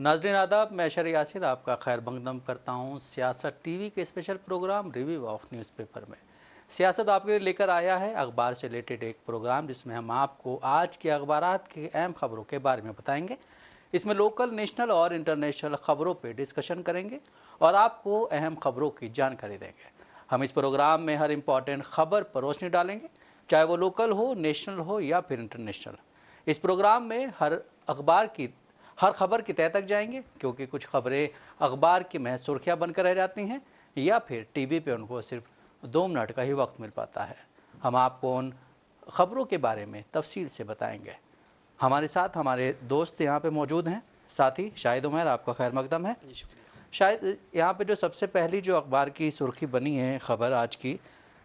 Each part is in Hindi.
नाज़रीन आदाब, मैं शर यासिर आपका खैर मकदम करता हूँ सियासत टीवी के special programme review of newspaper में। सियासत आपके लिए लेकर आया है अखबार से रिलेटेड एक प्रोग्राम जिसमें हम आपको आज के अखबारात की अहम खबरों के बारे में बताएंगे। इसमें लोकल, नेशनल और इंटरनेशनल खबरों पर डिस्कशन करेंगे और आपको अहम खबरों की जानकारी देंगे। हम इस प्रोग्राम में हर इम्पॉर्टेंट खबर पर रोशनी डालेंगे, चाहे वो लोकल हो, नेशनल हो या फिर इंटरनेशनल। इस प्रोग्राम में हर खबर की तह तक जाएंगे, क्योंकि कुछ खबरें अखबार की महज सुर्खियाँ बनकर रह जाती हैं या फिर टीवी पे उनको सिर्फ 2 मिनट का ही वक्त मिल पाता है। हम आपको उन खबरों के बारे में तफसील से बताएंगे। हमारे साथ हमारे दोस्त यहाँ पे मौजूद हैं, साथी शाहिद उमर, आपका खैर मकदम है। शायद यहाँ पे जो सबसे पहली जो अखबार की सुर्खी बनी है खबर आज की,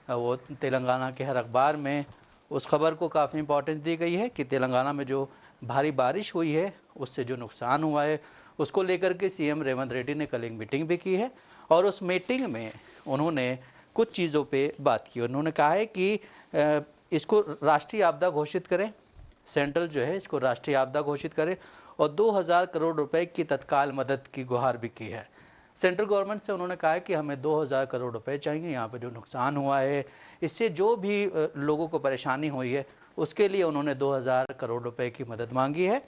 वो तेलंगाना के हर अखबार में उस खबर को काफ़ी इंपॉर्टेंस दी गई है कि तेलंगाना में जो भारी बारिश हुई है उससे जो नुकसान हुआ है उसको लेकर के सीएम रेवंत रेड्डी ने कल एक मीटिंग भी की है और उस मीटिंग में उन्होंने कुछ चीज़ों पे बात की। उन्होंने कहा है कि इसको राष्ट्रीय आपदा घोषित करें, सेंट्रल जो है इसको राष्ट्रीय आपदा घोषित करे और 2000 करोड़ रुपए की तत्काल मदद की गुहार भी की है। सेंट्रल गवर्नमेंट से उन्होंने कहा है कि हमें 2000 करोड़ रुपए चाहिए। यहाँ पे जो नुकसान हुआ है, इससे जो भी लोगों को परेशानी हुई है उसके लिए उन्होंने 2000 करोड़ रुपए की मदद मांगी है।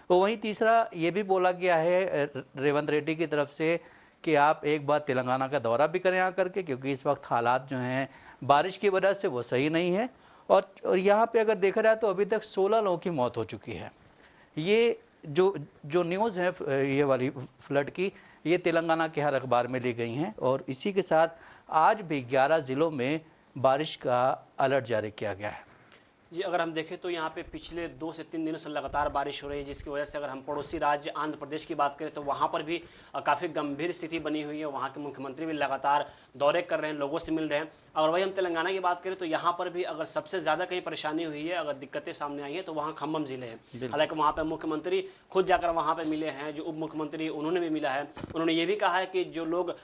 तो वहीं तीसरा ये भी बोला गया है रेवंत रेड्डी की तरफ से कि आप एक बार तेलंगाना का दौरा भी करें यहाँ करके, क्योंकि इस वक्त हालात जो हैं बारिश की वजह से वो सही नहीं है। और यहाँ पे अगर देखा जाए तो अभी तक 16 लोगों की मौत हो चुकी है। ये जो न्यूज़ है ये वाली फ्लड की, ये तेलंगाना के हर अखबार में ली गई हैं और इसी के साथ आज भी 11 ज़िलों में बारिश का अलर्ट जारी किया गया है। जी, अगर हम देखें तो यहाँ पे पिछले 2 से 3 दिनों से लगातार बारिश हो रही है, जिसकी वजह से अगर हम पड़ोसी राज्य आंध्र प्रदेश की बात करें तो वहाँ पर भी काफ़ी गंभीर स्थिति बनी हुई है। वहाँ के मुख्यमंत्री भी लगातार दौरे कर रहे हैं, लोगों से मिल रहे हैं। अगर वही हम तेलंगाना की बात करें तो यहाँ पर भी अगर सबसे ज़्यादा कहीं परेशानी हुई है, अगर दिक्कतें सामने आई हैं तो वहाँ खम्भम ज़िले हैं। हालांकि वहाँ पर मुख्यमंत्री खुद जाकर वहाँ पर मिले हैं, जो उप मुख्यमंत्री उन्होंने भी मिला है। उन्होंने ये भी कहा है कि जो लोग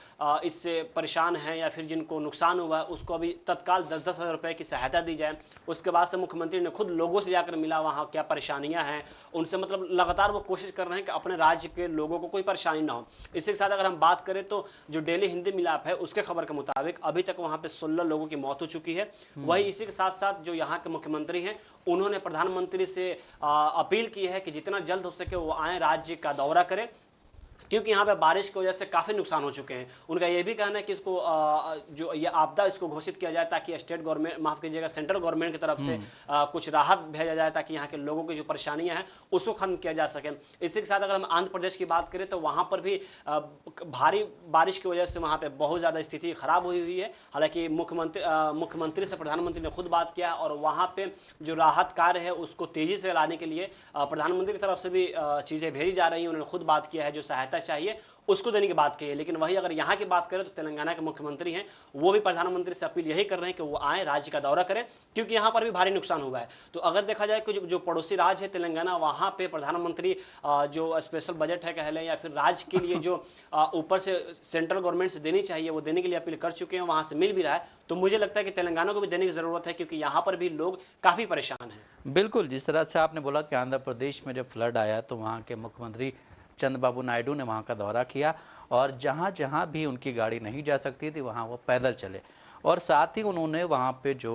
इससे परेशान हैं या फिर जिनको नुकसान हुआ है उसको अभी तत्काल 10-10 हज़ार रुपये की सहायता दी जाए। उसके बाद से मुख्यमंत्री ने खुद लोगों से जाकर मिला, वहाँ क्या परेशानियां हैं उनसे, मतलब लगातार वो कोशिश कर रहे हैं कि अपने राज्य के लोगों को कोई परेशानी ना हो। इसी के साथ अगर हम बात करें तो जो डेली हिंदी मिलाप है उसके खबर के मुताबिक अभी तक वहाँ पे 16 लोगों की मौत हो चुकी है। वही इसी के साथ साथ जो यहाँ के मुख्यमंत्री हैं उन्होंने प्रधानमंत्री से अपील की है कि जितना जल्द हो सके वो आए, राज्य का दौरा करें, क्योंकि यहाँ पे बारिश की वजह से काफ़ी नुकसान हो चुके हैं। उनका ये भी कहना है कि इसको जो ये आपदा इसको घोषित किया जाए ताकि स्टेट गवर्नमेंट, माफ़ कीजिएगा, सेंट्रल गवर्नमेंट की तरफ से कुछ राहत भेजा जाए ताकि यहाँ के लोगों की जो परेशानियाँ हैं उसको खत्म किया जा सके। इसी के साथ अगर हम आंध्र प्रदेश की बात करें तो वहाँ पर भी भारी बारिश की वजह से वहाँ पर बहुत ज़्यादा स्थिति खराब हुई है। हालाँकि मुख्यमंत्री से प्रधानमंत्री ने खुद बात किया और वहाँ पर जो राहत कार्य है उसको तेज़ी से लाने के लिए प्रधानमंत्री की तरफ से भी चीज़ें भेजी जा रही हैं। उन्होंने खुद बात किया है, जो सहायता चाहिए उसको देने की बात की है। लेकिन वही अगर यहाँ की बात करें तो तेलंगाना के मुख्यमंत्री हैं, वो भी प्रधानमंत्री से अपील यही कर रहे हैं कि वो आए, राज्य का दौरा करें, क्योंकि यहाँ पर भी भारी नुकसान हुआ है। तो अगर देखा जाए कि जो पड़ोसी राज्य है तेलंगाना, वहाँ पे प्रधानमंत्री जो स्पेशल बजट है कह लें या फिर राज्य के लिए जो ऊपर से सेंट्रल गवर्नमेंट से देनी चाहिए वो देने के लिए अपील कर चुके हैं, वहाँ से मिल भी रहा है। तो मुझे लगता है कि तेलंगाना को भी देने की ज़रूरत है, क्योंकि यहाँ पर भी लोग काफ़ी परेशान हैं। बिल्कुल, जिस तरह से आपने बोला कि आंध्र प्रदेश में जब फ्लड आया तो वहाँ के मुख्यमंत्री चंद्रबाबू नायडू ने वहाँ का दौरा किया और जहाँ जहाँ भी उनकी गाड़ी नहीं जा सकती थी वहाँ वो पैदल चले और साथ ही उन्होंने वहाँ पे जो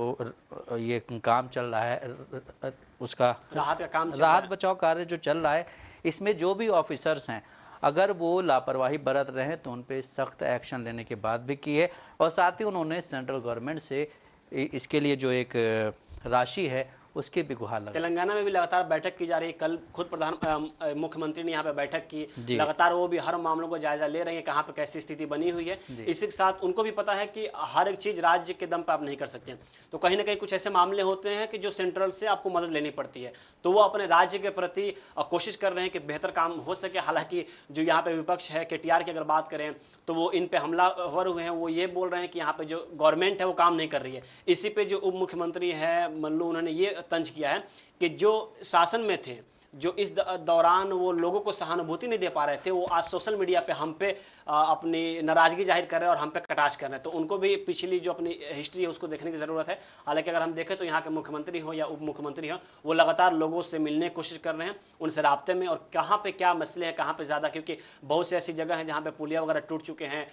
ये काम चल रहा है उसका राहत बचाव कार्य जो चल रहा है, इसमें जो भी ऑफिसर्स हैं अगर वो लापरवाही बरत रहे हैं तो उन पे सख्त एक्शन लेने की बात भी की है। और साथ ही उन्होंने सेंट्रल गवर्नमेंट से इसके लिए जो एक राशि है उसकी भी गुहार लगा। तेलंगाना में भी लगातार बैठक की जा रही है। कल खुद मुख्यमंत्री ने यहाँ पे बैठक की, लगातार वो भी हर मामलों को जायजा ले रहे हैं, कहाँ पे कैसी स्थिति बनी हुई है। इसी के साथ उनको भी पता है कि हर एक चीज़ राज्य के दम पर आप नहीं कर सकते, तो कहीं ना कहीं कुछ ऐसे मामले होते हैं कि जो सेंट्रल से आपको मदद लेनी पड़ती है, तो वो अपने राज्य के प्रति कोशिश कर रहे हैं कि बेहतर काम हो सके। हालांकि जो यहाँ पे विपक्ष है, KTR की अगर बात करें तो वो इन पे हमलावर हुए हैं। वो ये बोल रहे हैं कि यहाँ पे जो गवर्नमेंट है वो काम नहीं कर रही है। इसी पे जो उप मुख्यमंत्री है मल्लू, उन्होंने ये तंज किया है कि जो शासन में थे, जो इस दौरान वो लोगों को सहानुभूति नहीं दे पा रहे थे, वो आज सोशल मीडिया पे हम पे अपनी नाराजगी जाहिर कर रहे हैं और हम पे कटाक्ष कर रहे हैं। तो उनको भी पिछली जो अपनी हिस्ट्री है उसको देखने की ज़रूरत है। हालांकि अगर हम देखें तो यहाँ के मुख्यमंत्री हो या उप मुख्यमंत्री हो, वो लगातार लोगों से मिलने की कोशिश कर रहे हैं, उनसे राब्ते में, और कहाँ पे क्या मसले हैं, कहाँ पे ज़्यादा, क्योंकि बहुत सी ऐसी जगह हैं जहाँ पे पुलिया वगैरह टूट चुके हैं,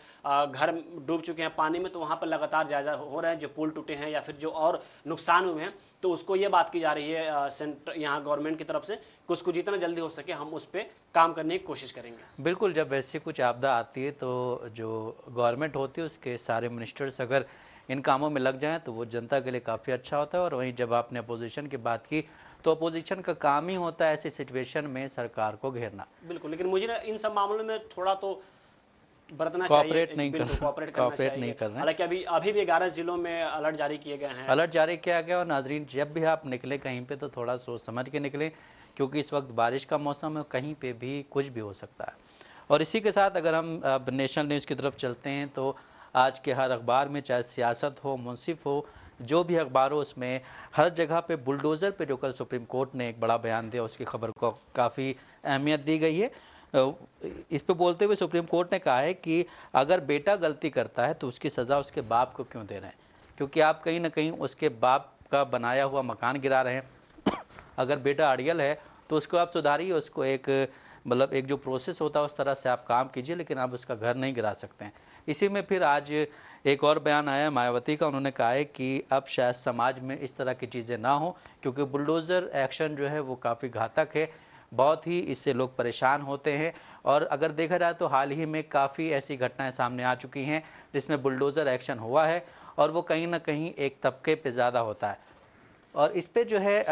घर डूब चुके हैं पानी में, तो वहाँ पर लगातार जायजा हो रहा है। जो पुल टूटे हैं या फिर जो और नुकसान हुए हैं, तो उसको ये बात की जा रही है सेंटर यहाँ गवर्नमेंट की तरफ से कि उसको जितना जल्दी हो सके हम उस पर काम करने की कोशिश करेंगे। बिल्कुल, जब ऐसी कुछ आपदा आती है तो जो गवर्नमेंट होती है उसके सारे मिनिस्टर्स अगर इन कामों में लग जाएं तो वो जनता के लिए काफ़ी अच्छा होता है। और वहीं जब आपने अपोजिशन की बात की तो अपोजिशन का काम ही होता है ऐसी सिचुएशन में सरकार को घेरना। बिल्कुल, लेकिन मुझे ना इन सब मामलों में थोड़ा तो बरतना कॉपरेट चाहिए, नहीं बिल्कुल कॉपरेट करना कॉपरेट नहीं चाहिए। कर रहे हैं। हालांकि अभी भी 11 जिलों में अलर्ट जारी किए गए हैं। अलर्ट जारी किया गया। और नाजरीन, जब भी आप निकले कहीं पे तो थोड़ा सोच समझ के निकलें, क्योंकि इस वक्त बारिश का मौसम है, कहीं पे भी कुछ भी हो सकता है। और इसी के साथ अगर हम अब नेशनल न्यूज़ की तरफ चलते हैं तो आज के हर अखबार में, चाहे सियासत हो, मुंसिफ हो, जो भी अखबार हो, उसमें हर जगह पे बुलडोज़र पे जो कल सुप्रीम कोर्ट ने एक बड़ा बयान दिया उसकी खबर को काफ़ी अहमियत दी गई है। इस पे बोलते हुए सुप्रीम कोर्ट ने कहा है कि अगर बेटा गलती करता है तो उसकी सज़ा उसके बाप को क्यों दे रहे हैं, क्योंकि आप कहीं ना कहीं उसके बाप का बनाया हुआ मकान गिरा रहे हैं। अगर बेटा अड़ियल है तो उसको आप सुधारिए, उसको एक मतलब एक जो प्रोसेस होता है उस तरह से आप काम कीजिए, लेकिन आप उसका घर नहीं गिरा सकते हैं। इसी में फिर आज एक और बयान आया मायावती का। उन्होंने कहा है कि अब शायद समाज में इस तरह की चीज़ें ना हो, क्योंकि बुलडोज़र एक्शन जो है वो काफ़ी घातक है, बहुत ही इससे लोग परेशान होते हैं। और अगर देखा जाए तो हाल ही में काफ़ी ऐसी घटनाएं सामने आ चुकी हैं जिसमें बुलडोज़र एक्शन हुआ है और वो कहीं ना कहीं एक तबके पे ज़्यादा होता है। और इस पे जो है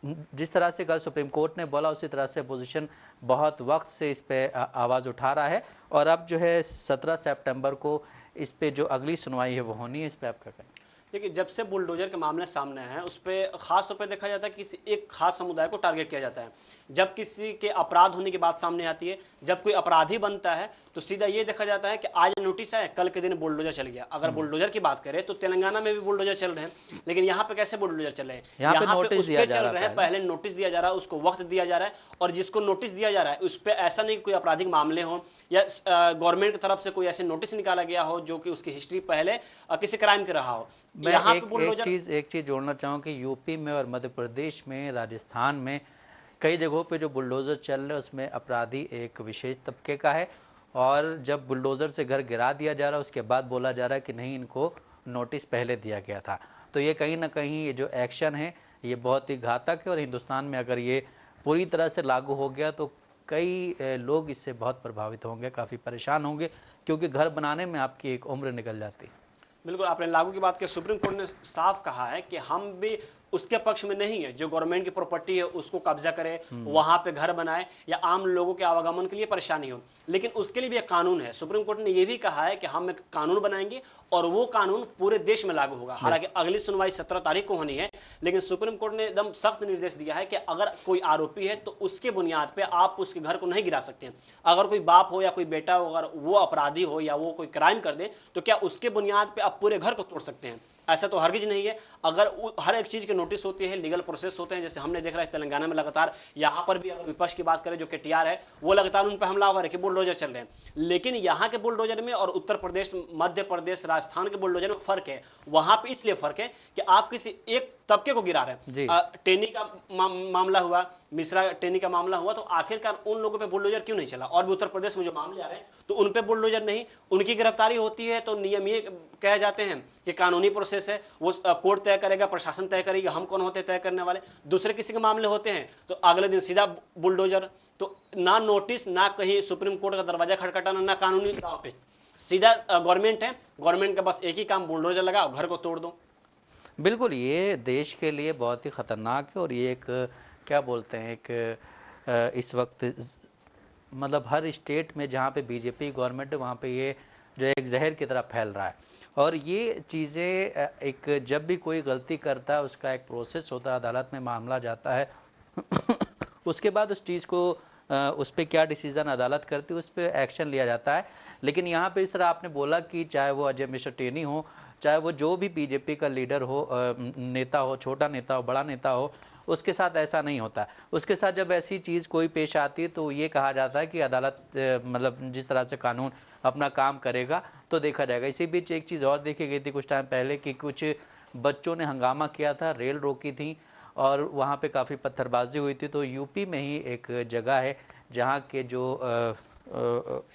जिस तरह से कल सुप्रीम कोर्ट ने बोला उसी तरह से अपोजिशन बहुत वक्त से इस पे आवाज़ उठा रहा है। और अब जो है 17 सितंबर को इस पे जो अगली सुनवाई है वो होनी है। इस पे आप क्या कहें? देखिए, जब से बुलडोजर के मामले सामने हैं उस पर खास तौर पे देखा जाता है कि किसी एक खास समुदाय को टारगेट किया जाता है। जब किसी के अपराध होने की बात सामने आती है, जब कोई अपराधी बनता है तो सीधा ये देखा जाता है कि आज नोटिस है, कल के दिन बुलडोजर चल गया। अगर बुलडोजर की बात करें तो तेलंगाना में भी बुलडोजर चल रहे हैं, लेकिन यहाँ पे कैसे बुलडोजर चल रहे हैं? यहाँ पे उस पे चल रहे हैं, पहले नोटिस दिया जा रहा है, उसको वक्त दिया जा रहा है, और जिसको नोटिस दिया जा रहा है उस पर ऐसा नहीं कोई आपराधिक मामले हो या गवर्नमेंट की तरफ से कोई ऐसे नोटिस निकाला गया हो जो कि उसकी हिस्ट्री पहले किसी क्राइम के रहा हो। मैं एक चीज़ जोड़ना चाहूँ कि यूपी में और मध्य प्रदेश में, राजस्थान में कई जगहों पे जो बुलडोज़र चल रहे हैं उसमें अपराधी एक विशेष तबके का है। और जब बुलडोज़र से घर गिरा दिया जा रहा है उसके बाद बोला जा रहा है कि नहीं, इनको नोटिस पहले दिया गया था। तो ये कहीं ना कहीं ये जो एक्शन है ये बहुत ही घातक है। और हिंदुस्तान में अगर ये पूरी तरह से लागू हो गया तो कई लोग इससे बहुत प्रभावित होंगे, काफ़ी परेशान होंगे, क्योंकि घर बनाने में आपकी एक उम्र निकल जाती है। बिल्कुल, आपने लागू की बात की। सुप्रीम कोर्ट ने साफ कहा है कि हम भी उसके पक्ष में नहीं है जो गवर्नमेंट की प्रॉपर्टी है उसको कब्जा करे, वहां पे घर बनाए या आम लोगों के आवागमन के लिए परेशानी हो, लेकिन उसके लिए भी एक कानून है। सुप्रीम कोर्ट ने यह भी कहा है कि हम एक कानून बनाएंगे और वो कानून पूरे देश में लागू होगा। हालांकि अगली सुनवाई 17 तारीख को होनी है, लेकिन सुप्रीम कोर्ट ने एकदम सख्त निर्देश दिया है कि अगर कोई आरोपी है तो उसके बुनियाद पर आप उसके घर को नहीं गिरा सकते हैं। अगर कोई बाप हो या कोई बेटा हो, अगर वो अपराधी हो या वो कोई क्राइम कर दे तो क्या उसके बुनियाद पर आप पूरे घर को तोड़ सकते हैं? ऐसा तो हरगिज नहीं है। अगर हर एक चीज़ के नोटिस होती है, लीगल प्रोसेस होते हैं, जैसे हमने देख रहा है तेलंगाना में लगातार, यहाँ पर भी अगर विपक्ष की बात करें जो केटीआर है वो लगातार उन पर हमलावर है कि बुलडोजर चल रहे हैं। लेकिन यहाँ के बुलडोजर में और उत्तर प्रदेश, मध्य प्रदेश, राजस्थान के बुलडोजर में फ़र्क है। वहाँ पे इसलिए फ़र्क है कि आप किसी एक तबके को गिरा रहे हैं। टेनी का मामला हुआ, मिश्रा टेनी का मामला हुआ, तो आखिरकार उन लोगों पे बुलडोजर क्यों नहीं चला? और भी उत्तर प्रदेश में जो मामले आ रहे हैं तो उन पे बुलडोजर नहीं, उनकी गिरफ्तारी होती है तो नियम ये कह जाते हैं कि कानूनी प्रोसेस है, वो कोर्ट तय करेगा, प्रशासन तय करेगा, हम कौन होते तय करने वाले। दूसरे किसी के मामले होते हैं तो अगले दिन सीधा बुलडोजर। तो ना नोटिस, ना कहीं सुप्रीम कोर्ट का दरवाजा खटखटाना, ना कानूनी दाव पे, सीधा गवर्नमेंट है, गवर्नमेंट का बस एक ही काम, बुलडोजर लगाओ, घर को तोड़ दो। बिल्कुल, ये देश के लिए बहुत ही ख़तरनाक है। और ये एक क्या बोलते हैं, एक इस वक्त मतलब हर स्टेट में जहाँ पे बीजेपी गवर्नमेंट है वहाँ पे ये जो एक जहर की तरह फैल रहा है। और ये चीज़ें एक जब भी कोई गलती करता है उसका एक प्रोसेस होता है, अदालत में मामला जाता है उसके बाद उस चीज़ को उस पर क्या डिसीज़न अदालत करती है उस पर एक्शन लिया जाता है। लेकिन यहाँ पे इस तरह आपने बोला कि चाहे वो अजय मिश्रा टेनी हो, चाहे वो जो भी बीजेपी का लीडर हो, नेता हो, छोटा नेता हो, बड़ा नेता हो, उसके साथ ऐसा नहीं होता। उसके साथ जब ऐसी चीज़ कोई पेश आती है तो ये कहा जाता है कि अदालत मतलब जिस तरह से कानून अपना काम करेगा तो देखा जाएगा। इसी बीच एक चीज़ और देखी गई थी कुछ टाइम पहले कि कुछ बच्चों ने हंगामा किया था, रेल रोकी थी और वहाँ पे काफ़ी पत्थरबाजी हुई थी। तो यूपी में ही एक जगह है जहाँ के जो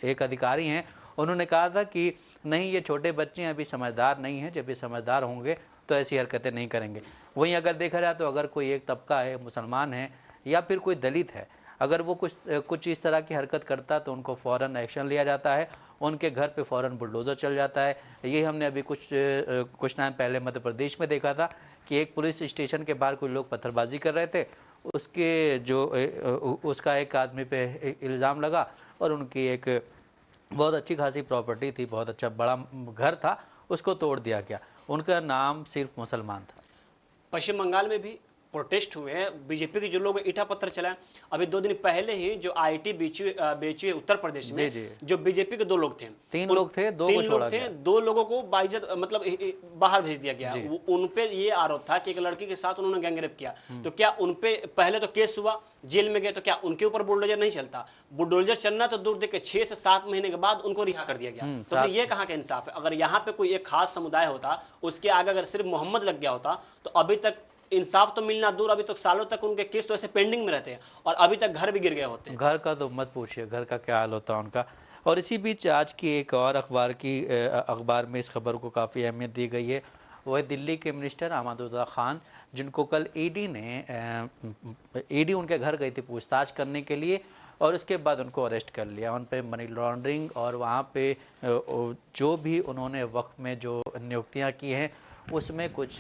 एक अधिकारी हैं, उन्होंने कहा था कि नहीं, ये छोटे बच्चे हैं, अभी समझदार नहीं हैं, जब ये समझदार होंगे तो ऐसी हरकतें नहीं करेंगे। वहीं अगर देखा जाए तो अगर कोई एक तबका है, मुसलमान है या फिर कोई दलित है, अगर वो कुछ इस तरह की हरकत करता तो उनको फ़ौरन एक्शन लिया जाता है, उनके घर पे फ़ौरन बुलडोज़र चल जाता है। ये हमने अभी कुछ टाइम पहले मध्य प्रदेश में देखा था कि एक पुलिस स्टेशन के बाहर कुछ लोग पत्थरबाजी कर रहे थे, उसके जो उसका एक आदमी पे इल्ज़ाम लगा और उनकी एक बहुत अच्छी खासी प्रॉपर्टी थी, बहुत अच्छा बड़ा घर था, उसको तोड़ दिया गया। उनका नाम सिर्फ मुसलमान था। पश्चिम बंगाल में भी प्रोटेस्ट हुए हैं, बीजेपी के जो लोग ईटा पत्थर चलाए। अभी 2 दिन पहले ही जो आईटी बेची उत्तर प्रदेश में, जो बीजेपी के 2 लोग थे, 3 लोग थे, 2 को छोड़ा गया। 2 लोगों को बाइज्जत मतलब बाहर भेज दिया गया। उन पे ये आरोप था कि एक लड़की के साथ उन्होंने गैंगरेप किया। तो क्या उन पे पहले तो केस हुआ, जेल में गए, तो क्या उनके ऊपर बुलडोजर नहीं चलता? बुलडोजर चलना तो दूर देखे, 6 से 7 महीने के बाद उनको रिहा कर दिया गया। तो फिर ये कहाँ का इंसाफ है? अगर यहाँ पे कोई एक खास समुदाय होता, उसके आगे अगर सिर्फ मोहम्मद लग गया होता तो अभी तक इंसाफ तो मिलना दूर, अभी तक सालों तक उनके केस तो ऐसे पेंडिंग में रहते हैं और अभी तक घर भी गिर गए होते हैं। घर का तो मत पूछिए, घर का क्या हाल होता है उनका। और इसी बीच आज की एक और अखबार में इस खबर को काफ़ी अहमियत दी गई है। वो है दिल्ली के मिनिस्टर अहमदुल्ला खान, जिनको कल ईडी उनके घर गई थी पूछताछ करने के लिए और उसके बाद उनको अरेस्ट कर लिया। उन पे मनी लॉन्ड्रिंग और वहाँ पे जो भी उन्होंने वक्त में जो नियुक्तियाँ की हैं उसमें कुछ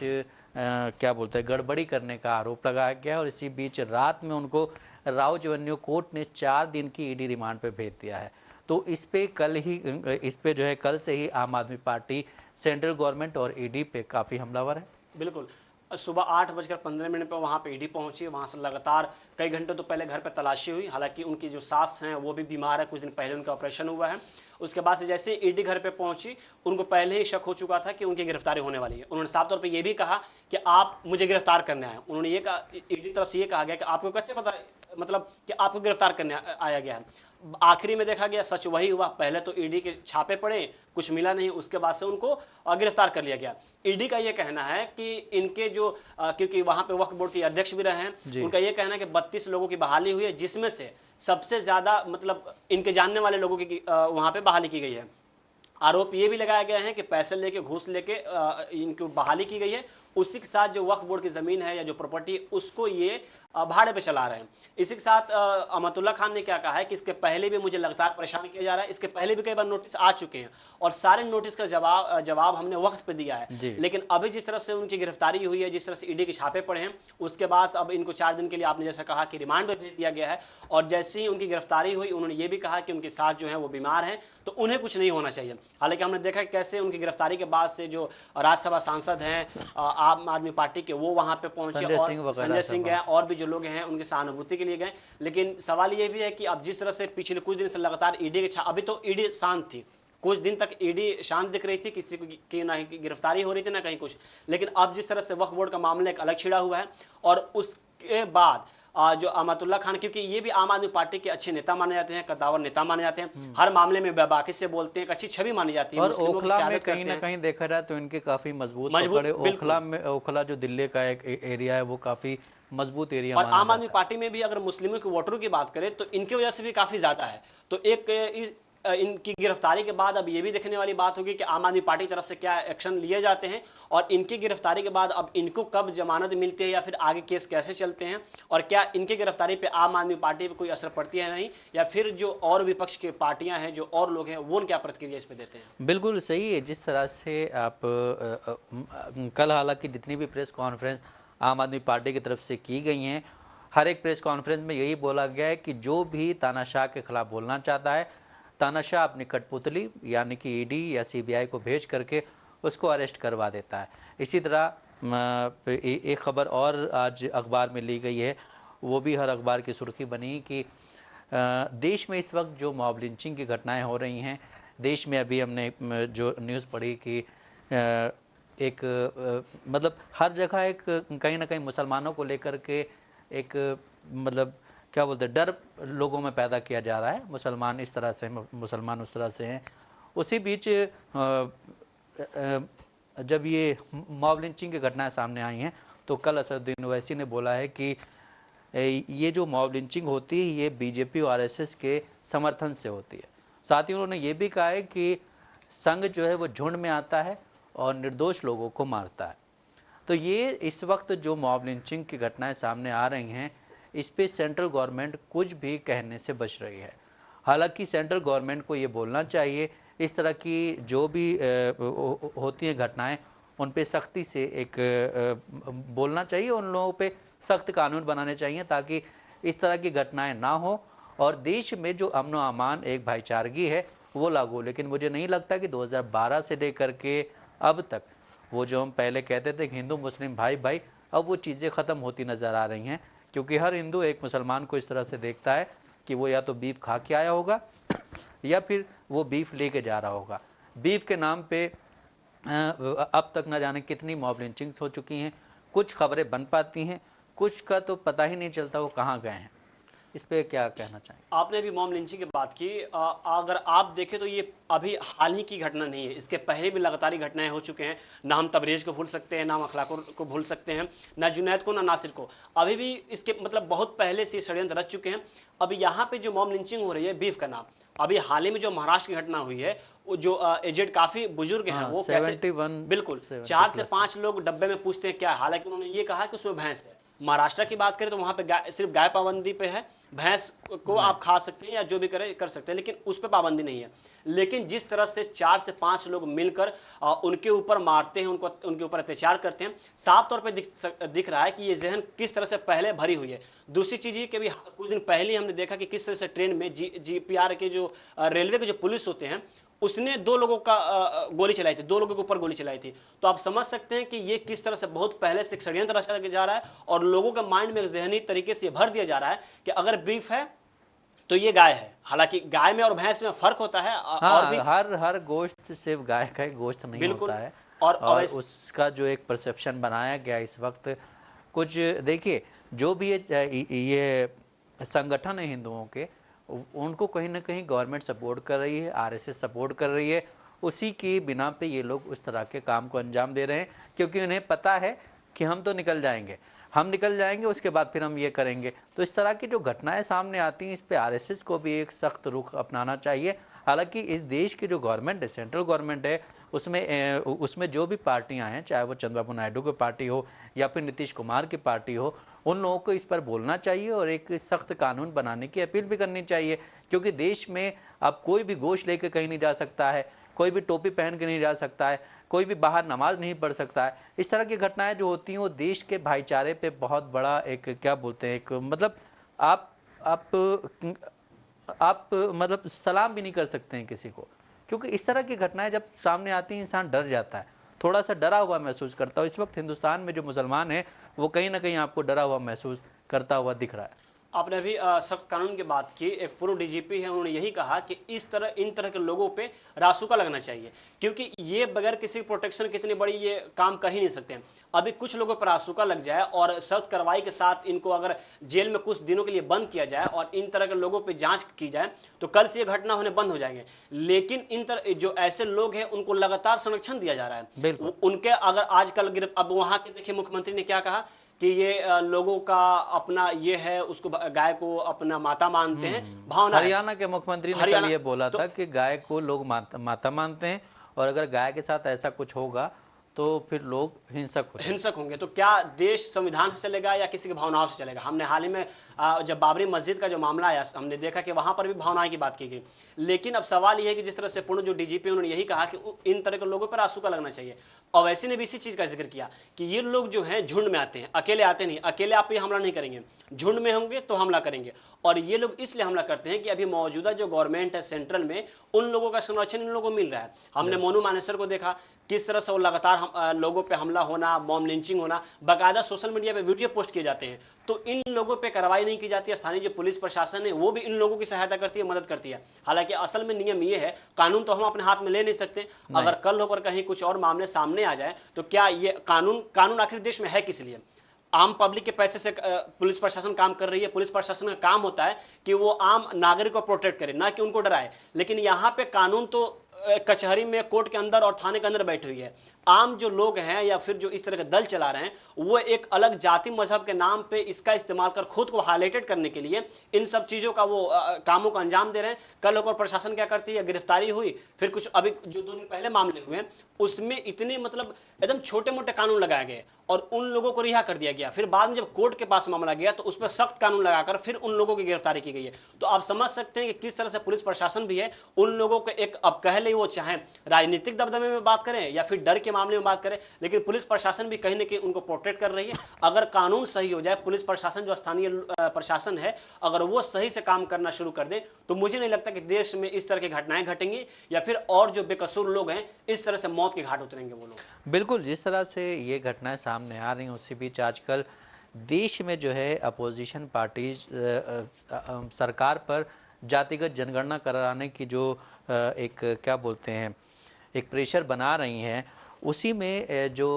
क्या बोलते हैं गड़बड़ी करने का आरोप लगाया गया। और इसी बीच रात में उनको राउज एवेन्यू कोर्ट ने 4 दिन की ईडी रिमांड पे भेज दिया है। तो इस पे जो है कल से ही आम आदमी पार्टी, सेंट्रल गवर्नमेंट और ईडी पे काफ़ी हमलावर है। बिल्कुल, सुबह 8:15 पर वहाँ पे ईडी पहुंची। वहाँ से लगातार कई घंटों तो पहले घर पे तलाशी हुई। हालांकि उनकी जो सास हैं वो भी बीमार है, कुछ दिन पहले उनका ऑपरेशन हुआ है। उसके बाद से जैसे ईडी घर पे पहुंची, उनको पहले ही शक हो चुका था कि उनकी गिरफ्तारी होने वाली है। उन्होंने साफ तौर पे ये भी कहा कि आप मुझे गिरफ्तार करने आए। उन्होंने ये कहा, ईडी की तरफ से ये कहा गया कि आपको कैसे पता, मतलब कि आपको गिरफ्तार करने आया गया है। आखिरी में देखा गया सच वही हुआ। पहले तो ईडी के छापे पड़े, कुछ मिला नहीं, उसके बाद से उनको गिरफ्तार कर लिया गया। ईडी का ये कहना है कि इनके जो क्योंकि वहां पे वक्फ बोर्ड के अध्यक्ष भी रहे हैं, उनका ये कहना है कि 32 लोगों की बहाली हुई है, जिसमें से सबसे ज्यादा मतलब इनके जानने वाले लोगों की वहां पे बहाली की गई है। आरोप ये भी लगाया गया है कि पैसे लेके, घूस लेके इनको बहाली की गई है। उसी के साथ जो वक्फ बोर्ड की ज़मीन है या जो प्रॉपर्टी है उसको ये भाड़े पे चला रहे हैं। इसी के साथ अहमदुल्ला खान ने क्या कहा है कि इसके पहले भी मुझे लगातार परेशान किया जा रहा है, इसके पहले भी कई बार नोटिस आ चुके हैं और सारे नोटिस का जवाब हमने वक्त पे दिया है। लेकिन अभी जिस तरह से उनकी गिरफ्तारी हुई है, जिस तरह से ईडी के छापे पड़े हैं, उसके बाद अब इनको 4 दिन के लिए आपने जैसा कहा कि रिमांड पे भेज दिया गया है। और जैसे ही उनकी गिरफ्तारी हुई, उन्होंने ये भी कहा कि उनकी सास जो है वो बीमार है, तो उन्हें कुछ नहीं होना चाहिए। हालांकि हमने देखा कैसे उनकी गिरफ्तारी के बाद से जो राज्यसभा सांसद हैं आम आदमी पार्टी के, वो वहां पे पहुंचे और संजय सिंह गए और भी जो लोग हैं उनके सहानुभूति के लिए गए। लेकिन सवाल ये भी है कि अब जिस तरह से पिछले कुछ दिन से लगातार ईडी के अभी तो ईडी शांत थी, कुछ दिन तक ईडी शांत दिख रही थी, किसी की ना गिरफ्तारी हो रही थी ना कहीं कुछ। लेकिन अब जिस तरह से वक्फ बोर्ड का मामला एक अलग छिड़ा हुआ है और उसके बाद जो अहमदुल्ला खान, क्योंकि ये भी आम आदमी पार्टी के अच्छे नेता माने जाते हैं, कद्दावर नेता माने जाते हैं, हर मामले में बेबाकी से बोलते हैं, एक अच्छी छवि मानी जाती है। और ओखला में कहीं ना कहीं देखा जाए तो इनके काफी मजबूत पकड़े। ओखला जो दिल्ली का एक एरिया है वो काफी मजबूत एरिया और आम आदमी पार्टी में भी अगर मुस्लिमों के वोटरों की बात करें तो इनकी वजह से भी काफी ज्यादा है। तो एक इनकी गिरफ्तारी के बाद अब ये भी देखने वाली बात होगी कि आम आदमी पार्टी की तरफ से क्या एक्शन लिए जाते हैं और इनकी गिरफ्तारी के बाद अब इनको कब जमानत मिलती है या फिर आगे केस कैसे चलते हैं और क्या इनकी गिरफ्तारी पे आम आदमी पार्टी पे कोई असर पड़ती है नहीं, या फिर जो और विपक्ष की पार्टियां हैं, जो और लोग हैं, वो क्या प्रतिक्रिया इस पे देते हैं। बिल्कुल सही है। जिस तरह से आप कल हालांकि जितनी भी प्रेस कॉन्फ्रेंस आम आदमी पार्टी की तरफ से की गई हैं, हर एक प्रेस कॉन्फ्रेंस में यही बोला गया है कि जो भी तानाशाह के खिलाफ बोलना चाहता है, तानाशाह अपनी कठपुतली यानी कि ईडी या सीबीआई को भेज करके उसको अरेस्ट करवा देता है। इसी तरह एक खबर और आज अखबार में ली गई है, वो भी हर अखबार की सुर्खी बनी कि देश में इस वक्त जो मॉब लिंचिंग की घटनाएं हो रही हैं, देश में अभी हमने जो न्यूज़ पढ़ी कि मतलब हर जगह एक कहीं ना कहीं मुसलमानों को लेकर के एक मतलब क्या बोलते हैं, डर लोगों में पैदा किया जा रहा है, मुसलमान इस तरह से हैं, मुसलमान उस तरह से हैं। उसी बीच जब ये मॉब लिंचिंग की घटनाएं सामने आई हैं तो कल असदुद्दीन ओवैसी ने बोला है कि ये जो मॉब लिंचिंग होती है ये बीजेपी और आरएसएस के समर्थन से होती है। साथ ही उन्होंने ये भी कहा है कि संघ जो है वो झुंड में आता है और निर्दोष लोगों को मारता है। तो ये इस वक्त जो मॉब लिंचिंग की घटनाएं सामने आ रही हैं, इस पे सेंट्रल गवर्नमेंट कुछ भी कहने से बच रही है। हालांकि सेंट्रल गवर्नमेंट को ये बोलना चाहिए, इस तरह की जो भी होती हैं घटनाएं उन पे सख्ती से एक बोलना चाहिए, उन लोगों पे सख्त कानून बनाने चाहिए ताकि इस तरह की घटनाएं ना हो और देश में जो अमन व अमान एक भाईचारगी है वो लागू। लेकिन मुझे नहीं लगता कि 2012 से लेकर के अब तक वो जो हम पहले कहते थे कि हिंदू मुस्लिम भाई भाई, अब वो चीज़ें ख़त्म होती नज़र आ रही हैं, क्योंकि हर हिंदू एक मुसलमान को इस तरह से देखता है कि वो या तो बीफ खा के आया होगा या फिर वो बीफ लेके जा रहा होगा। बीफ के नाम पे अब तक न जाने कितनी मॉब लिंचिंग्स हो चुकी हैं। कुछ खबरें बन पाती हैं, कुछ का तो पता ही नहीं चलता वो कहाँ गए हैं। इस पे क्या कहना चाहिए? आपने अभी मॉब लिंचिंग की बात की, अगर आप देखें तो ये अभी हाल ही की घटना नहीं है, इसके पहले भी लगातार घटनाएं हो चुके हैं। ना हम तबरेज को भूल सकते हैं, ना हम अखलाक को भूल सकते हैं, ना जुनैद को, ना नासिर को। अभी भी इसके मतलब बहुत पहले से षड्यंत्र रच चुके हैं। अभी यहाँ पे जो मॉब लिंचिंग हो रही है बीफ का नाम, अभी हाल ही में जो महाराष्ट्र की घटना हुई है, वो जो एजेड काफी बुजुर्ग हैं, वो कैसे 71 बिल्कुल 4 से 5 लोग डब्बे में पूछते हैं क्या, हालांकि उन्होंने ये कहा कि उसमें भैंस है। महाराष्ट्र की बात करें तो वहां पे सिर्फ गाय पाबंदी पे है, भैंस को आप खा सकते हैं या जो भी कर सकते हैं, लेकिन उस पर पाबंदी नहीं है। लेकिन जिस तरह से 4 से 5 लोग मिलकर उनके ऊपर मारते हैं, उनके ऊपर अत्याचार करते हैं, साफ तौर पे दिख रहा है कि ये जहन किस तरह से पहले भरी हुई है। दूसरी चीज ये कि अभी कुछ दिन पहले हमने देखा कि किस तरह से ट्रेन में जीपीआर के जो रेलवे के जो पुलिस होते हैं, उसने 2 लोगों का गोली चलाई थी, 2 लोगों के ऊपर गोली चलाई थी। तो आप समझ सकते हैं कि ये किस तरह से बहुत पहले से षड्यंत्र रचा जा रहा है और लोगों के माइंड में एक जहनी तरीके से भर दिया जा रहा है कि अगर बीफ है तो ये गाय है। हालांकि गाय में और भैंस में फर्क होता है। हाँ, और भी हर गोश्त सिर्फ गाय का ही गोश्त नहीं होता है। और उसका जो एक परसेप्शन बनाया गया इस वक्त, कुछ देखिए जो भी ये संगठन है हिंदुओं के, उनको कहीं ना कहीं गवर्नमेंट सपोर्ट कर रही है, आरएसएस सपोर्ट कर रही है। उसी की बिना पे ये लोग उस तरह के काम को अंजाम दे रहे हैं, क्योंकि उन्हें पता है कि हम तो निकल जाएंगे, उसके बाद फिर हम ये करेंगे। तो इस तरह की जो घटनाएं सामने आती हैं, इस पे आरएसएस को भी एक सख्त रुख अपनाना चाहिए। हालांकि इस देश की जो गवर्नमेंट है, सेंट्रल गवर्नमेंट है, उसमें जो भी पार्टियां हैं, चाहे वो चंद्रबाबू नायडू की पार्टी हो या फिर नीतीश कुमार की पार्टी हो, उन लोगों को इस पर बोलना चाहिए और एक सख्त कानून बनाने की अपील भी करनी चाहिए। क्योंकि देश में अब कोई भी गोश्त लेके कहीं नहीं जा सकता है, कोई भी टोपी पहन के नहीं जा सकता है, कोई भी बाहर नमाज नहीं पढ़ सकता है। इस तरह की घटनाएं जो होती हैं वो देश के भाईचारे पे बहुत बड़ा एक क्या बोलते हैं, एक मतलब आप मतलब सलाम भी नहीं कर सकते हैं किसी को, क्योंकि इस तरह की घटनाएं जब सामने आती हैं इंसान डर जाता है, थोड़ा सा डरा हुआ महसूस करता है। इस वक्त हिंदुस्तान में जो मुसलमान है वो कहीं ना कहीं आपको डरा हुआ महसूस करता हुआ दिख रहा है। आपने अभी सख्त कानून की बात की, एक पूर्व डीजीपी है, उन्होंने यही कहा कि इन तरह के लोगों पे रासुका लगना चाहिए, क्योंकि ये बगैर किसी प्रोटेक्शन के इतनी बड़ी ये काम कर ही नहीं सकते हैं। अभी कुछ लोगों पर रासुका लग जाए और सख्त कार्रवाई के साथ इनको अगर जेल में कुछ दिनों के लिए बंद किया जाए और इन तरह के लोगों पर जाँच की जाए तो कल से ये घटना होने बंद हो जाएंगे। लेकिन इन तरह जो ऐसे लोग हैं उनको लगातार संरक्षण दिया जा रहा है। उनके अगर आजकल अब वहाँ के देखिए मुख्यमंत्री ने क्या कहा कि ये लोगों का अपना ये है, उसको गाय को अपना माता मानते हैं, भावना। हरियाणा के मुख्यमंत्री ने कल ये बोला था कि गाय को लोग माता मानते हैं और अगर गाय के साथ ऐसा कुछ होगा तो फिर लोग हिंसक होंगे। तो क्या देश संविधान से चलेगा या किसी की भावनाओं से चलेगा? हमने हाल ही में जब बाबरी मस्जिद का जो मामला आया, हमने देखा कि वहां पर भी भावनाओं की बात की गई। लेकिन अब सवाल यह है कि जिस तरह से पूर्ण जो डीजीपी उन्होंने यही कहा कि इन तरह के लोगों पर रासुका लगना चाहिए। ओवैसी ने भी इसी चीज का जिक्र किया कि ये लोग जो हैं झुंड में आते हैं, अकेले आते नहीं, अकेले आप पे हमला नहीं करेंगे, झुंड में होंगे तो हमला करेंगे। और ये लोग इसलिए हमला करते हैं कि अभी मौजूदा जो गवर्नमेंट है सेंट्रल में, उन लोगों का संरक्षण इन लोगों को मिल रहा है। हमने मोनू मानेसर को देखा किस तरह से वो लगातार लोगों पे हमला होना, मॉब लिंचिंग होना, बाकायदा सोशल मीडिया पे वीडियो पोस्ट किए जाते हैं। तो इन लोगों पे कार्रवाई नहीं की जाती है। स्थानीय जो पुलिस प्रशासन है वो भी इन लोगों की सहायता करती है, मदद करती है। हालांकि असल में नियम ये है, कानून तो हम अपने हाथ में ले नहीं सकते। अगर कल होकर कहीं कुछ और मामले सामने आ जाए तो क्या ये कानून आखिर देश में है किस लिए? आम पब्लिक के पैसे से पुलिस प्रशासन काम कर रही है। पुलिस प्रशासन का काम होता है कि वो आम नागरिक को प्रोटेक्ट करे, ना कि उनको डराए। लेकिन यहाँ पे कानून तो कचहरी में, कोर्ट के अंदर और थाने के अंदर बैठी हुई है। आम जो लोग हैं या फिर जो इस तरह के दल चला रहे हैं, वो एक अलग जाति मजहब के नाम पे इसका इस्तेमाल कर खुद को हाईलाइटेड करने के लिए इन सब चीज़ों का वो कामों को अंजाम दे रहे हैं। कल होकर प्रशासन क्या करती है, गिरफ्तारी हुई, फिर कुछ अभी जो 2 दिन पहले मामले हुए हैं उसमें इतने मतलब एकदम छोटे मोटे कानून लगाए गए और उन लोगों को रिहा कर दिया गया। फिर बाद में जब कोर्ट के पास मामला गया तो उस पर सख्त कानून लगाकर फिर उन लोगों की गिरफ्तारी की गई है। तो आप समझ सकते हैं कि किस तरह से पुलिस प्रशासन भी है उन लोगों को एक, अब कह ले वो चाहे राजनीतिक दबदबे में बात करें या फिर डर के मामले में बात करें, लेकिन पुलिस प्रशासन भी कहीं ना कहीं उनको प्रोटेक्ट कर रही है। अगर कानून सही हो जाए, पुलिस प्रशासन जो स्थानीय प्रशासन है अगर वो सही से काम करना शुरू कर दे, तो मुझे नहीं लगता कि देश में इस तरह की घटनाएं घटेंगी या फिर और जो बेकसूर लोग हैं इस तरह से मौत के घाट उतरेंगे वो लोग। बिल्कुल, जिस तरह से ये घटनाएं सामने आ रही हैं उसी बीच आजकल देश में जो है अपोजिशन पार्टी सरकार पर जातिगत जनगणना कराने की जो एक क्या बोलते हैं एक प्रेशर बना रही हैं, उसी में जो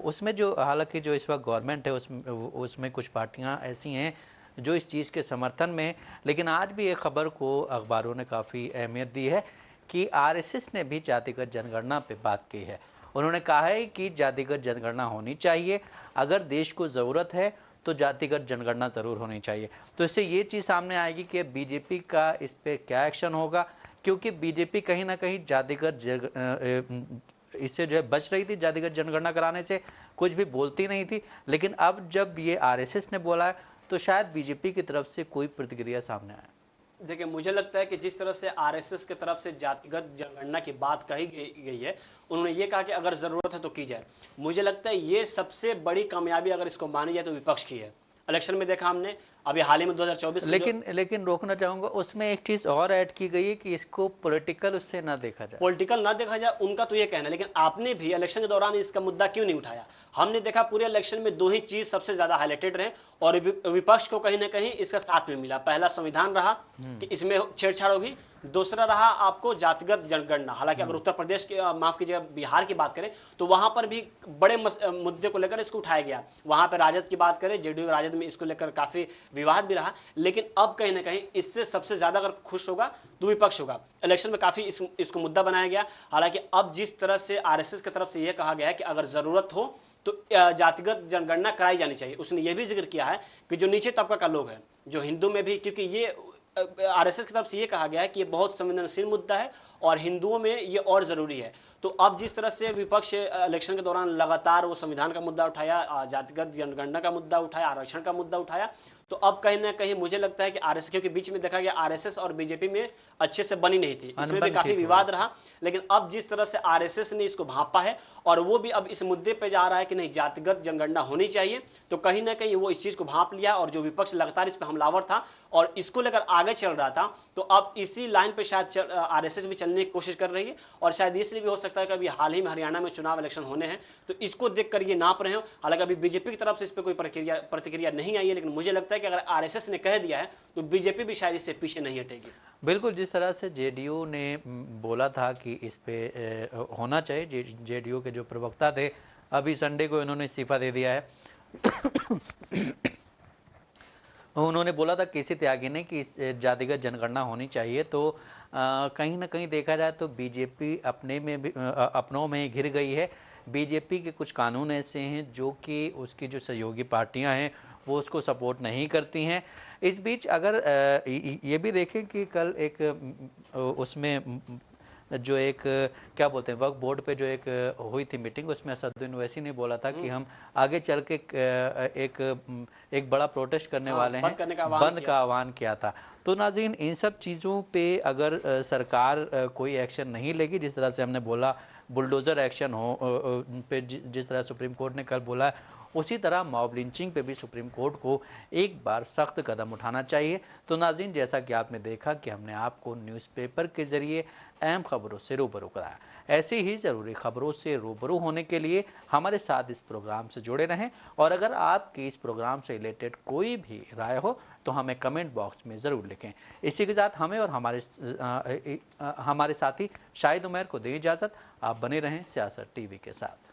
उसमें जो हालांकि जो इस वक्त गवर्नमेंट है उसमें कुछ पार्टियां ऐसी हैं जो इस चीज़ के समर्थन में, लेकिन आज भी एक खबर को अखबारों ने काफ़ी अहमियत दी है कि आरएसएस ने भी जातिगत जनगणना पे बात की है। उन्होंने कहा है कि जातिगत जनगणना होनी चाहिए, अगर देश को ज़रूरत है तो जातिगत जनगणना ज़रूर होनी चाहिए। तो इससे ये चीज़ सामने आएगी कि बीजेपी का इस पर क्या एक्शन होगा, क्योंकि बीजेपी कहीं ना कहीं जातिगत इससे जो है बच रही थी, जातिगत जनगणना कराने से कुछ भी बोलती नहीं थी। लेकिन अब जब ये आरएसएस ने बोला है तो शायद बीजेपी की तरफ से कोई प्रतिक्रिया सामने आए। देखिए, मुझे लगता है कि जिस तरह से आरएसएस की तरफ से जातिगत जनगणना की बात कही गई है, उन्होंने ये कहा कि अगर ज़रूरत है तो की जाए। मुझे लगता है ये सबसे बड़ी कामयाबी अगर इसको मानी जाए तो विपक्ष की है। इलेक्शन में देखा हमने अभी हाल ही में 2024 में, लेकिन रोकना चाहूँगा, उसमें एक चीज़ और ऐड की गई है कि इसको पॉलिटिकल उससे ना देखा जाए, पॉलिटिकल ना देखा जाए, उनका तो ये कहना है। लेकिन आपने भी इलेक्शन के दौरान इसका मुद्दा क्यों नहीं उठाया? हमने देखा पूरे इलेक्शन में 2 ही चीज सबसे ज्यादा हाईलाइटेड रहे और विपक्ष को कहीं ना कहीं इसका साथ में मिला। पहला संविधान रहा कि इसमें छेड़छाड़ होगी, दूसरा रहा आपको जातिगत जनगणना। हालांकि अगर उत्तर प्रदेश के माफ कीजिएगा बिहार की बात करें तो वहां पर भी बड़े मुद्दे को लेकर इसको उठाया गया। वहां पर राजद की बात करें, जेडीयू राजद में इसको लेकर काफी विवाद भी रहा। लेकिन अब कहीं ना कहीं इससे सबसे ज्यादा अगर खुश होगा तो विपक्ष होगा। इलेक्शन में काफी इसको मुद्दा बनाया गया। हालांकि अब जिस तरह से आरएसएस की तरफ से यह कहा गया है कि अगर जरूरत हो तो जातिगत जनगणना कराई जानी चाहिए, उसने यह भी जिक्र किया है कि जो नीचे तबका का लोग हैं, जो हिंदू में भी, क्योंकि ये आरएसएस की तरफ से ये कहा गया है कि ये बहुत संवेदनशील मुद्दा है और हिंदुओं में ये और ज़रूरी है। तो अब जिस तरह से विपक्ष इलेक्शन के दौरान लगातार वो संविधान का मुद्दा उठाया, जातिगत जनगणना का मुद्दा उठाया, आरक्षण का मुद्दा उठाया, तो अब कहीं ना कहीं मुझे लगता है कि आरएसएस, क्योंकि बीच में देखा गया आरएसएस और बीजेपी में अच्छे से बनी नहीं थी, इसमें भी काफी विवाद रहा। लेकिन अब जिस तरह से आरएसएस ने इसको भांपा है और वो भी अब इस मुद्दे पे जा रहा है कि नहीं जातिगत जनगणना होनी चाहिए, तो कहीं ना कहीं वो इस चीज को भांप लिया और जो विपक्ष लगातार इस पर हमलावर था और इसको लेकर आगे चल रहा था, तो अब इसी लाइन पे शायद आरएसएस भी चलने की कोशिश कर रही है। और शायद इसलिए भी हो सकता है कि अभी हाल ही में हरियाणा में चुनाव इलेक्शन होने हैं तो इसको देखकर ये नाप रहे हो। हालांकि अभी बीजेपी की तरफ से इस पर कोई प्रतिक्रिया नहीं आई है, लेकिन मुझे लगता है कि अगर आरएसएस ने कह दिया है तो बीजेपी भी शायद इससे पीछे नहीं हटेगी। बिल्कुल, जिस तरह से जेडीयू ने बोला था कि इस पे होना चाहिए, जेडीयू के जो प्रवक्ता थे अभी संडे को इन्होंने इस्तीफा दे दिया है। उन्होंने बोला था केसी त्यागी ने कि इस जातिगत जनगणना होनी चाहिए, तो कहीं ना कहीं देखा जाए तो बीजेपी अपनों में घिर गई है। बीजेपी के कुछ कानून ऐसे हैं जो कि उसकी जो सहयोगी पार्टियां हैं वो उसको सपोर्ट नहीं करती हैं। इस बीच अगर ये भी देखें कि कल एक उसमें जो एक क्या बोलते हैं वक्फ बोर्ड पे जो एक हुई थी मीटिंग, उसमें असदुद्दीन ओवैसी ने बोला था कि हम आगे चल के एक बड़ा प्रोटेस्ट करने वाले हैं, बंद का आह्वान किया था। तो नाज़रीन, इन सब चीज़ों पे अगर सरकार कोई एक्शन नहीं लेगी, जिस तरह से हमने बोला बुलडोज़र एक्शन हो पे जिस तरह सुप्रीम कोर्ट ने कल बोला, उसी तरह मॉब लिंचिंग पे भी सुप्रीम कोर्ट को एक बार सख्त कदम उठाना चाहिए। तो नाज़रीन, जैसा कि आपने देखा कि हमने आपको न्यूज़पेपर के ज़रिए अहम खबरों से रूबरू कराया। ऐसी ही ज़रूरी खबरों से रूबरू होने के लिए हमारे साथ इस प्रोग्राम से जुड़े रहें और अगर आपकी इस प्रोग्राम से रिलेटेड कोई भी राय हो तो हमें कमेंट बॉक्स में ज़रूर लिखें। इसी के साथ हमें और हमारे साथी शाहिद उमैर को दें इजाज़त। आप बने रहें सियासत टीवी के साथ।